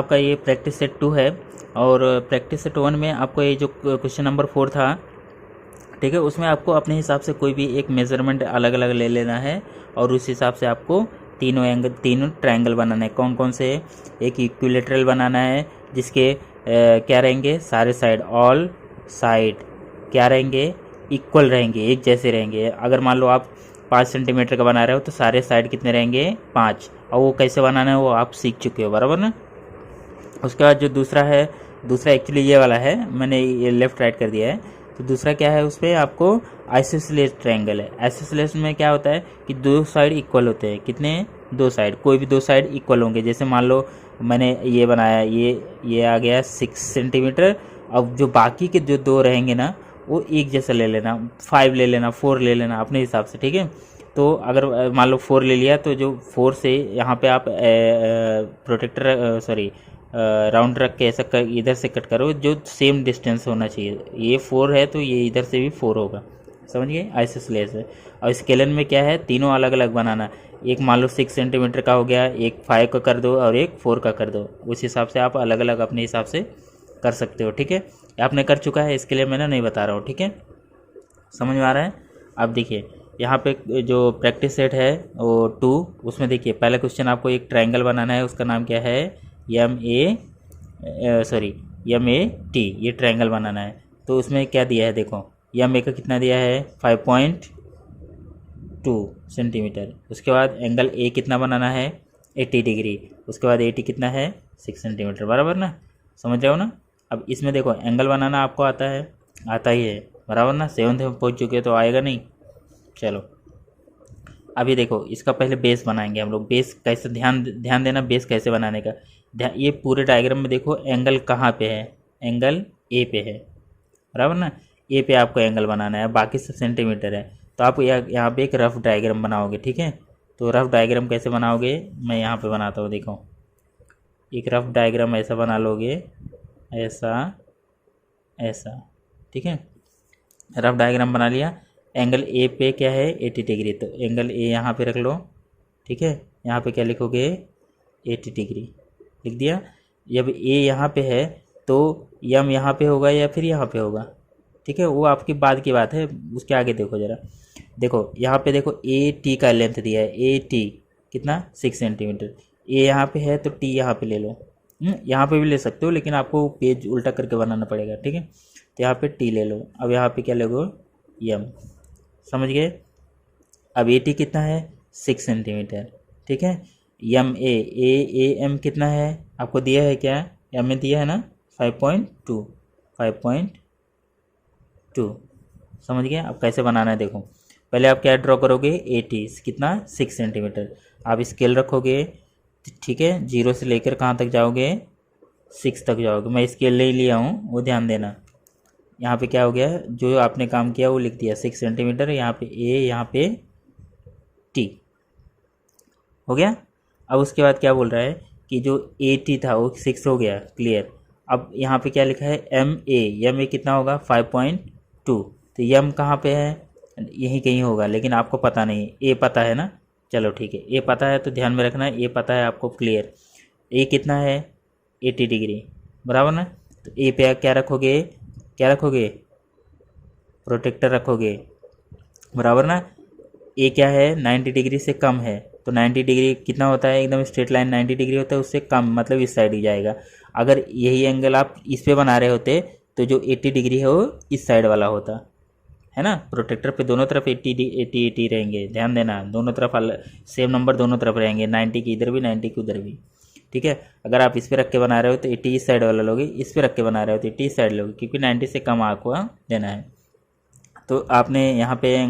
आपका ये practice set 2 है, और प्रैक्टिस सेट 1 में आपको ये जो क्वेश्चन नंबर 4 था, ठीक है, उसमें आपको अपने हिसाब से कोई भी एक मेज़रमेंट अलग अलग ले लेना है और उस हिसाब से आपको तीनों ट्रायंगल बनाना है। कौन कौन से? एक इक्विलेटरल बनाना है जिसके क्या रहेंगे, सारे साइड, ऑल साइड क्या रहेंगे, इक्वल रहेंगे, एक जैसे रहेंगे। अगर मान लो आप 5 सेंटीमीटर का बना रहे हो तो सारे साइड कितने रहेंगे, 5। और वो कैसे बनाना है वो आप सीख चुके हो, बराबर ना। उसके बाद जो दूसरा है, दूसरा एक्चुअली ये वाला है, मैंने ये लेफ्ट राइट कर दिया है। तो दूसरा क्या है, उस पर आपको आइसोसेलेस ट्रायंगल है। आइसोसेलेस में क्या होता है कि दो साइड इक्वल होते हैं। कितने? 2 साइड, कोई भी 2 साइड इक्वल होंगे। जैसे मान लो मैंने ये बनाया, ये आ गया 6 सेंटीमीटर। अब जो बाकी के जो 2 रहेंगे ना वो एक जैसा ले लेना, 5 ले लेना, 4 ले लेना अपने हिसाब से, ठीक है। तो अगर मान लो 4 ले लिया तो जो 4 से यहाँ पे आप प्रोटेक्टर राउंड रख के ऐसा इधर से कट करो, जो सेम डिस्टेंस होना चाहिए। ये 4 है तो ये इधर से भी 4 होगा, समझ गए। आइसोसेलेस है। और स्केलन में क्या है, तीनों अलग अलग बनाना। एक मान लो 6 सेंटीमीटर का हो गया, एक 5 का कर दो और एक 4 का कर दो। उस हिसाब से आप अलग अलग अपने हिसाब से कर सकते हो, ठीक है। आपने कर चुका है, इसके लिए मैं नहीं बता रहा हूँ, ठीक है। समझ में आ रहा है? अब देखिए यहाँ पे जो प्रैक्टिस सेट है वो 2, उसमें देखिए पहला क्वेश्चन आपको एक ट्रायंगल बनाना है, उसका नाम क्या है, MAT। ये ट्रायंगल बनाना है। तो उसमें क्या दिया है देखो, MA का कितना दिया है, 5.2 सेंटीमीटर। उसके बाद एंगल A कितना बनाना है, 80 डिग्री। उसके बाद AT कितना है, 6 सेंटीमीटर, बराबर ना। समझ जाओ ना। अब इसमें देखो एंगल बनाना आपको आता है, आता ही है, बराबर ना। 7th में पहुँच चुके तो आएगा नहीं। चलो अभी देखो इसका पहले बेस बनाएंगे हम लोग। बेस कैसे, ध्यान देना बेस कैसे बनाने का। ये पूरे डायग्राम में देखो एंगल कहाँ पे है, एंगल A पे है, बराबर ना। A पे आपको एंगल बनाना है, बाकी सब सेंटीमीटर है। तो आप यहाँ पे एक रफ डायग्राम बनाओगे, ठीक है। तो रफ डायग्राम कैसे बनाओगे, मैं यहाँ पे बनाता हूँ, देखो। एक रफ डायग्राम ऐसा बना लोगे, ऐसा ऐसा, ठीक है। रफ डायग्राम बना लिया। एंगल A पे क्या है, 80 डिग्री। तो एंगल A यहाँ पे रख लो, ठीक है। यहाँ पे क्या लिखोगे, 80 डिग्री लिख दिया। जब A यहाँ पे है तो M यहाँ पे होगा या फिर यहाँ पे होगा, ठीक है। वो आपकी बाद की बात है, उसके आगे देखो ज़रा। देखो यहाँ पे देखो AT का लेंथ दिया है, AT कितना, 6 सेंटीमीटर। A यहाँ पे है तो T यहाँ पे ले लो। यहाँ पे भी ले सकते हो लेकिन आपको पेज उल्टा करके बनाना पड़ेगा, ठीक है। तो यहाँ पे T ले लो। अब यहाँ पे क्या लोगे, M, समझ गए। अब AT कितना है, 6 सेंटीमीटर, ठीक है। AM कितना है आपको दिया है, क्या M दिया है ना, 5.2, समझ गए। अब कैसे बनाना है देखो। पहले आप क्या ड्रॉ करोगे, AT कितना, 6 सेंटीमीटर। आप स्केल रखोगे, ठीक है। 0 से लेकर कहाँ तक जाओगे, 6 तक जाओगे। मैं स्केल नहीं लिया हूँ, वो ध्यान देना। यहाँ पे क्या हो गया, जो आपने काम किया वो लिख दिया, 6 सेंटीमीटर। यहाँ पे A, यहाँ पे T हो गया। अब उसके बाद क्या बोल रहा है कि जो AT था वो 6 हो गया, क्लियर। अब यहाँ पे क्या लिखा है, MA कितना होगा, 5.2। तो M कहाँ पे है, यहीं कहीं होगा, लेकिन आपको पता नहीं है। A पता है ना, चलो ठीक है। A पता है तो ध्यान में रखना है, A पता है आपको, क्लियर। A कितना है, 80 डिग्री, बराबर ना। तो A पे क्या रखोगे, प्रोटेक्टर रखोगे, बराबर ना। A क्या है, 90 डिग्री से कम है। तो 90 डिग्री कितना होता है, एकदम स्ट्रेट लाइन 90 डिग्री होता है, उससे कम मतलब इस साइड ही जाएगा। अगर यही एंगल आप इस पे बना रहे होते तो जो 80 डिग्री है वो इस साइड वाला होता है ना। प्रोटेक्टर पे दोनों तरफ 80 रहेंगे, ध्यान देना। दोनों तरफ सेम नंबर दोनों तरफ रहेंगे, 90 की इधर भी 90 की उधर भी, ठीक है। अगर आप इस पे रख के बना रहे हो तो 80 इस साइड वाला लोगे, इस पे रख के बना रहे हो तो 80 इस साइड लोगे, क्योंकि 90 से कम आपको देना है। तो आपने यहाँ पे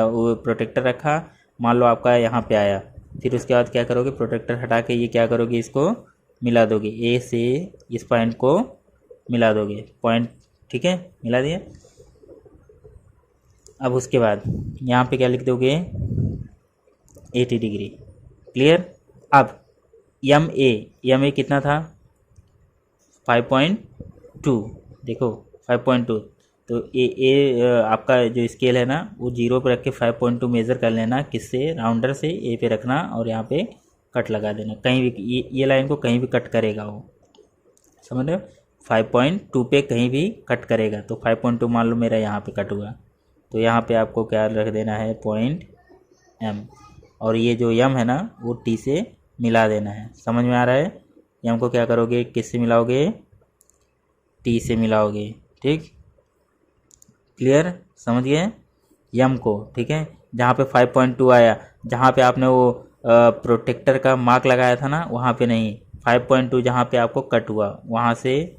वो प्रोटेक्टर रखा, मान लो आपका यहाँ पे आया, फिर उसके बाद क्या करोगे, प्रोटेक्टर हटा के ये क्या करोगे, इसको मिला दोगे, A से इस पॉइंट को मिला दोगे, पॉइंट, ठीक है, मिला दिया। अब उसके बाद यहाँ पे क्या लिख दोगे, 80 डिग्री, क्लियर। अब MA कितना था, 5.2, देखो 5.2। तो ए आपका जो स्केल है ना वो 0 पर रख के 5.2 मेज़र कर लेना, किससे, राउंडर से। A पे रखना और यहाँ पे कट लगा देना, कहीं भी ये लाइन को कहीं भी कट करेगा वो, समझ रहे हो। 5.2 पे कहीं भी कट करेगा तो 5.2 मान लो मेरा यहाँ पे कट हुआ, तो यहाँ पे आपको क्या रख देना है, पॉइंट एम, और ये जो यम है ना वो टी से मिला देना है। समझ में आ रहा है। यम को क्या करोगे, किससे मिलाओगे, टी से मिलाओगे। ठीक, क्लियर, समझ गए यम को। ठीक है, जहाँ पे 5.2 आया, जहाँ पे आपने वो प्रोटेक्टर का मार्क लगाया था ना वहाँ पे नहीं, 5.2 जहाँ पे आपको कट हुआ वहाँ से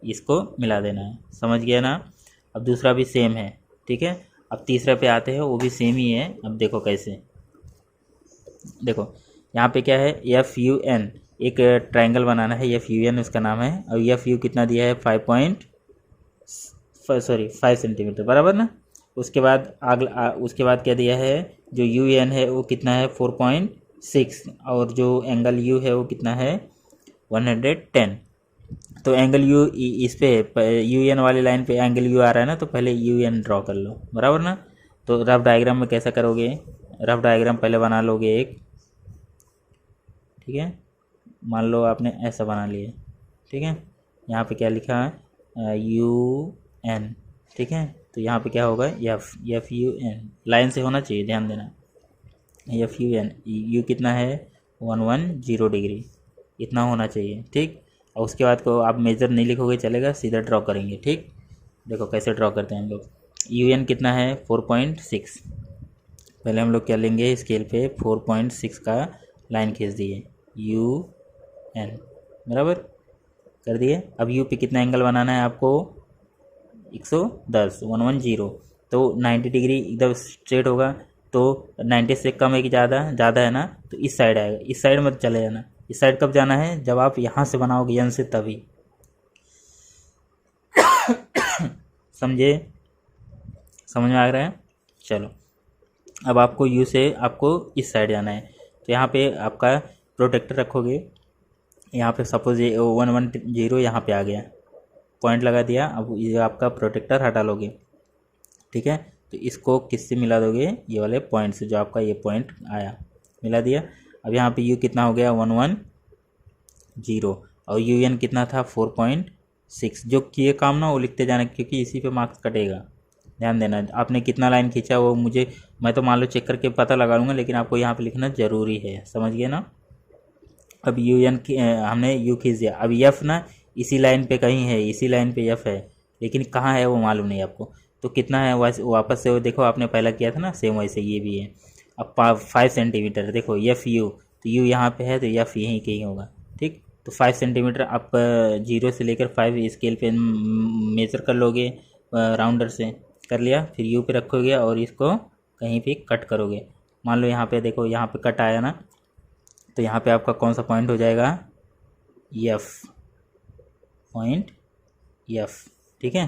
इसको मिला देना है। समझ गया ना। अब दूसरा भी सेम है। ठीक है, अब तीसरे पे आते हैं, वो भी सेम ही है। अब देखो कैसे, देखो यहाँ पे क्या है, एफ यू एन, एक ट्रायंगल बनाना है, एफ यू एन उसका नाम है। और एफ यू कितना दिया है, 5 सेंटीमीटर, बराबर ना। उसके बाद उसके बाद क्या दिया है, जो यू एन है वो कितना है, 4.6, और जो एंगल यू है वो कितना है, 110। तो एंगल यू इस पे यू एन वाली लाइन पे एंगल यू आ रहा है ना, तो पहले यू एन ड्रॉ कर लो, बराबर ना। तो रफ डायग्राम में कैसा करोगे, रफ डायग्राम पहले बना लोगे एक। ठीक है, मान लो आपने ऐसा बना लिया। ठीक है, यहाँ पे क्या लिखा है, यू एन। ठीक है, तो यहाँ पे क्या होगा, एफ यू एन, लाइन से होना चाहिए, ध्यान देना। एफ यू एन, यू कितना है, 110 डिग्री, इतना होना चाहिए। ठीक, और उसके बाद को आप मेजर नहीं लिखोगे चलेगा, सीधा ड्रॉ करेंगे। ठीक, देखो कैसे ड्रॉ करते हैं हम लोग। यू एन कितना है, 4.6। पहले हम लोग क्या लेंगे, स्केल पे 4.6 का लाइन खींच दिए, यू एन, बराबर कर दिए। अब यू पे कितना एंगल बनाना है आपको, 110, तो 90 डिग्री एकदम स्ट्रेट होगा। तो 90 से कम है कि ज़्यादा है ना, तो इस साइड आएगा, इस साइड मत चले जाना। इस साइड कब जाना है, जब आप यहाँ से बनाओगे यन से, तभी। समझे, समझ में आ रहा है। चलो, अब आपको यू से आपको इस साइड जाना है, तो यहाँ पे आपका प्रोटेक्टर रखोगे। यहाँ पे सपोज ये 110 यहाँ पे आ गया, पॉइंट लगा दिया। अब ये आपका प्रोटेक्टर हटा लोगे। ठीक है, तो इसको किससे मिला दोगे, ये वाले पॉइंट से, जो आपका ये पॉइंट आया, मिला दिया। अब यहाँ पे यू कितना हो गया, 110, और यू एन कितना था, 4.6। जो किए काम ना वो लिखते जाना, क्योंकि इसी पे मार्क्स कटेगा। ध्यान देना, आपने कितना लाइन खींचा वो मुझे, मैं तो मान लो चेक करके पता लगा लूँगा, लेकिन आपको यहाँ पे लिखना ज़रूरी है। समझ गए ना। अब यू एन हमने यू खींच दिया। अब एफ ना इसी लाइन पे कहीं है, इसी लाइन पे एफ है, लेकिन कहाँ है वो मालूम नहीं आपको। तो कितना है, वापस से वो देखो, आपने पहला किया था ना सेम, वैसे ये भी है। अब 5 सेंटीमीटर, देखो एफ यू, तो यू यहाँ पे है तो एफ यहीं कहीं होगा। ठीक, तो 5 सेंटीमीटर आप 0 से लेकर 5 स्केल पे मेजर कर लोगे, राउंडर से कर लिया। फिर यू पे रखोगे और इसको कहीं पे कट करोगे। मान लो यहाँ पे देखो, यहाँ पे कट आया ना, तो यहाँ पे आपका कौन सा पॉइंट हो जाएगा, एफ, पॉइंट एफ। ठीक है,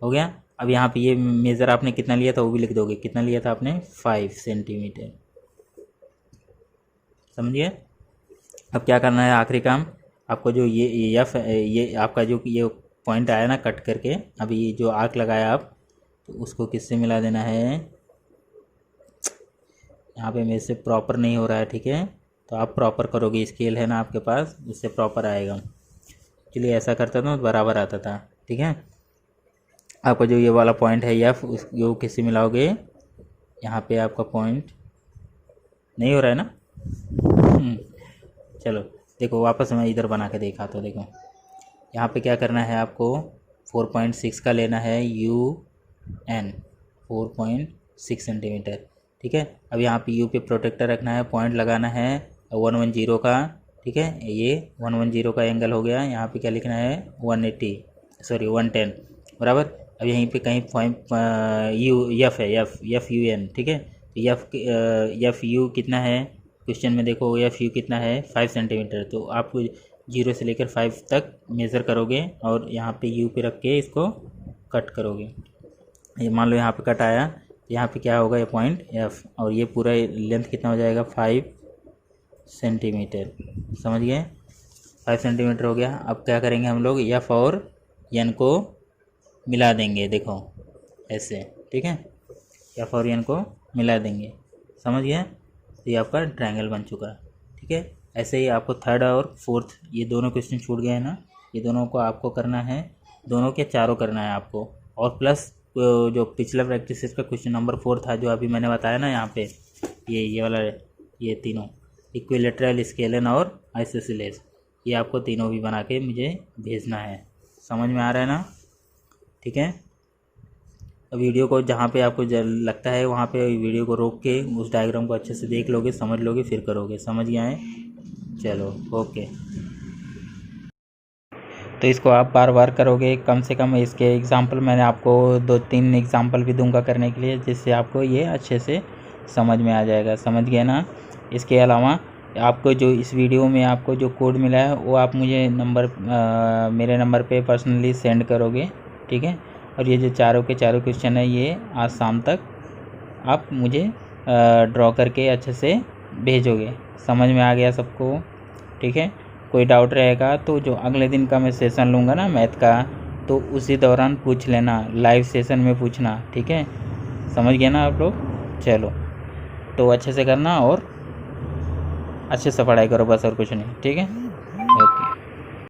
हो गया। अब यहाँ पे ये मेज़र आपने कितना लिया था वो भी लिख दोगे, कितना लिया था आपने, 5 सेंटीमीटर। समझिए। अब क्या करना है, आखिरी काम आपको, जो ये एफ, ये आपका जो ये पॉइंट आया ना कट करके, अभी ये जो आर्क लगाया आप, तो उसको किससे मिला देना है। यहाँ पे मेरे से प्रॉपर नहीं हो रहा है, ठीक है, तो आप प्रॉपर करोगे, स्केल है ना आपके पास, उससे प्रॉपर आएगा। चलिए ऐसा करता था तो बराबर आता था। ठीक है, आपका जो ये वाला पॉइंट है एफ, उसको किससे मिलाओगे, यहाँ पे आपका पॉइंट नहीं हो रहा है ना। चलो देखो, वापस मैं इधर बना के देखा, तो देखो यहाँ पे क्या करना है आपको, 4.6 का लेना है यू एन, 4.6 सेंटीमीटर। ठीक है, अब यहाँ पे यू पे प्रोटेक्टर रखना है, पॉइंट लगाना है 110 का। ठीक है, ये 110 का एंगल हो गया। यहाँ पे क्या लिखना है, 110, बराबर। अब यहीं पे कहीं पॉइंट यू एफ है, एफ यू एन। ठीक है, तो एफ यू कितना है, क्वेश्चन में देखो एफ यू कितना है, 5 सेंटीमीटर। तो आप 0 से लेकर 5 तक मेज़र करोगे और यहाँ पे यू पे रख के इसको कट करोगे। ये मान लो यहाँ पे कट आया, यहाँ पे क्या होगा, ये पॉइंट एफ, और ये पूरा लेंथ कितना हो जाएगा, 5 सेंटीमीटर। समझ गए, 5 सेंटीमीटर हो गया। अब क्या करेंगे हम लोग, एफ और एन को मिला देंगे, देखो ऐसे। ठीक है, एफ और एन को मिला देंगे, समझ गए। तो ये आपका ट्रायंगल बन चुका है। ठीक है, ऐसे ही आपको थर्ड और फोर्थ, ये दोनों क्वेश्चन छूट गए हैं ना, ये दोनों को आपको करना है, दोनों के चारों करना है आपको। और प्लस जो पिछला प्रैक्टिस का क्वेश्चन नंबर 4 था जो अभी मैंने बताया ना यहाँ पे, ये वाला, ये तीनों इक्विलेटरल, स्केलन और आइसोसेलेस, ये आपको तीनों भी बना के मुझे भेजना है। समझ में आ रहा है ना? ठीक है। अब वीडियो को जहाँ पे आपको लगता है वहाँ पे वीडियो को रोक के उस डायग्राम को अच्छे से देख लोगे, समझ लोगे, फिर करोगे। समझ गए हैं? चलो ओके। तो इसको आप बार बार करोगे, कम से कम इसके एग्ज़ाम्पल मैंने आपको 2-3 एग्ज़ाम्पल भी दूंगा करने के लिए, जिससे आपको ये अच्छे से समझ में आ जाएगा। समझ गए ना? इसके अलावा आपको जो इस वीडियो में आपको जो कोड मिला है वो आप मुझे मेरे नंबर पे पर्सनली सेंड करोगे, ठीक है। और ये जो चारों के चारों क्वेश्चन है ये आज शाम तक आप मुझे ड्रॉ करके अच्छे से भेजोगे। समझ में आ गया सबको? ठीक है। कोई डाउट रहेगा तो जो अगले दिन का मैं सेशन लूँगा ना मैथ का, तो उसी दौरान पूछ लेना, लाइव सेशन में पूछना, ठीक है। समझ गए ना आप लोग? चलो, तो अच्छे से करना और अच्छे से पढ़ाई करो बस, और कुछ नहीं, ठीक है।